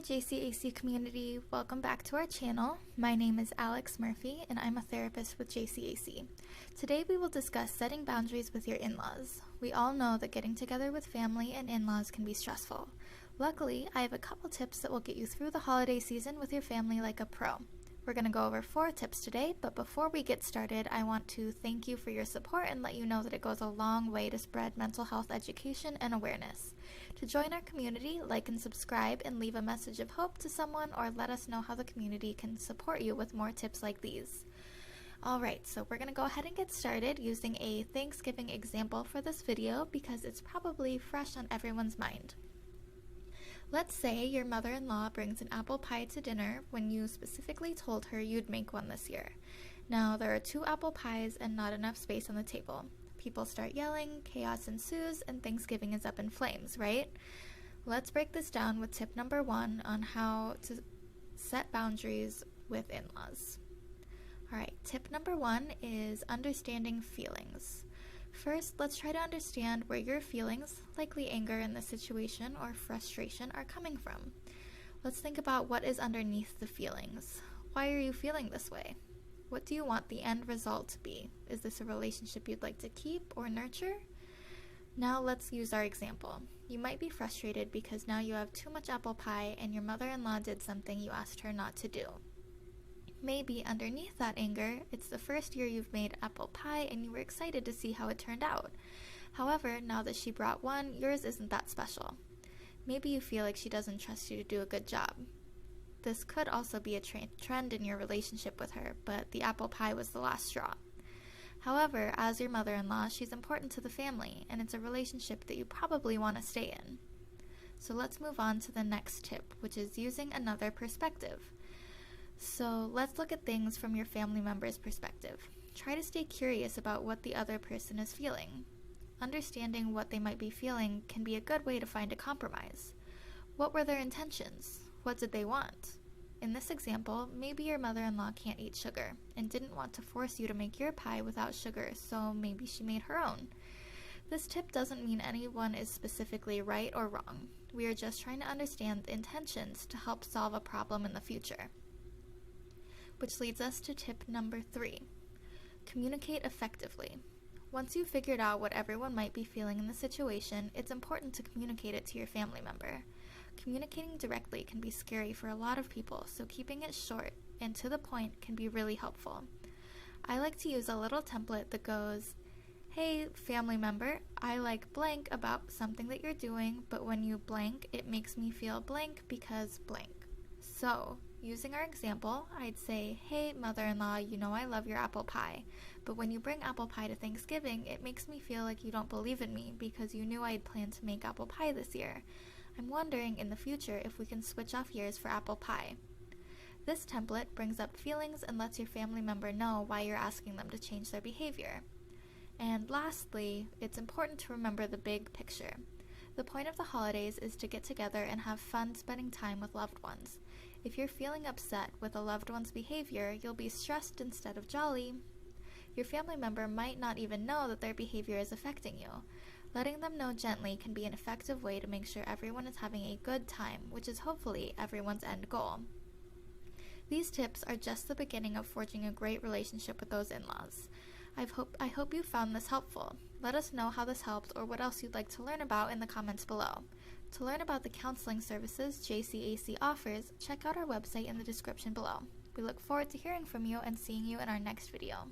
JCAC community, welcome back to our channel. My name is Alex Murphy and I'm a therapist with JCAC. Today we will discuss setting boundaries with your in-laws. We all know that getting together with family and in-laws can be stressful. Luckily, I have a couple tips that will get you through the holiday season with your family like a pro. We're going to go over 4 tips today, but before we get started, I want to thank you for your support and let you know that it goes a long way to spread mental health education and awareness. To join our community, like and subscribe and leave a message of hope to someone, or let us know how the community can support you with more tips like these. Alright, so we're going to go ahead and get started using a Thanksgiving example for this video because it's probably fresh on everyone's mind. Let's say your mother-in-law brings an apple pie to dinner when you specifically told her you'd make one this year. Now, there are 2 apple pies and not enough space on the table. People start yelling, chaos ensues, and Thanksgiving is up in flames, right? Let's break this down with tip number 1 on how to set boundaries with in-laws. Alright, tip number 1 is understanding feelings. First, let's try to understand where your feelings, likely anger in this situation or frustration, are coming from. Let's think about what is underneath the feelings. Why are you feeling this way? What do you want the end result to be? Is this a relationship you'd like to keep or nurture? Now let's use our example. You might be frustrated because now you have too much apple pie and your mother-in-law did something you asked her not to do. Maybe underneath that anger, it's the first year you've made apple pie and you were excited to see how it turned out. However, now that she brought one, yours isn't that special. Maybe you feel like she doesn't trust you to do a good job. This could also be a trend in your relationship with her, but the apple pie was the last straw. However, as your mother-in-law, she's important to the family, and it's a relationship that you probably want to stay in. So let's move on to the next tip, which is using another perspective. So let's look at things from your family member's perspective. Try to stay curious about what the other person is feeling. Understanding what they might be feeling can be a good way to find a compromise. What were their intentions? What did they want? In this example, maybe your mother-in-law can't eat sugar and didn't want to force you to make your pie without sugar, so maybe she made her own. This tip doesn't mean anyone is specifically right or wrong. We are just trying to understand the intentions to help solve a problem in the future. Which leads us to tip number 3. Communicate effectively. Once you've figured out what everyone might be feeling in the situation, it's important to communicate it to your family member. Communicating directly can be scary for a lot of people, so keeping it short and to the point can be really helpful. I like to use a little template that goes, "Hey, family member, I like blank about something that you're doing, but when you blank, it makes me feel blank because blank." So, using our example, I'd say, "Hey, mother-in-law, you know I love your apple pie, but when you bring apple pie to Thanksgiving, it makes me feel like you don't believe in me because you knew I'd planned to make apple pie this year. I'm wondering in the future if we can switch off years for apple pie." This template brings up feelings and lets your family member know why you're asking them to change their behavior. And lastly, it's important to remember the big picture. The point of the holidays is to get together and have fun spending time with loved ones. If you're feeling upset with a loved one's behavior, you'll be stressed instead of jolly. Your family member might not even know that their behavior is affecting you. Letting them know gently can be an effective way to make sure everyone is having a good time, which is hopefully everyone's end goal. These tips are just the beginning of forging a great relationship with those in-laws. I hope you found this helpful. Let us know how this helped or what else you'd like to learn about in the comments below. To learn about the counseling services JCAC offers, check out our website in the description below. We look forward to hearing from you and seeing you in our next video.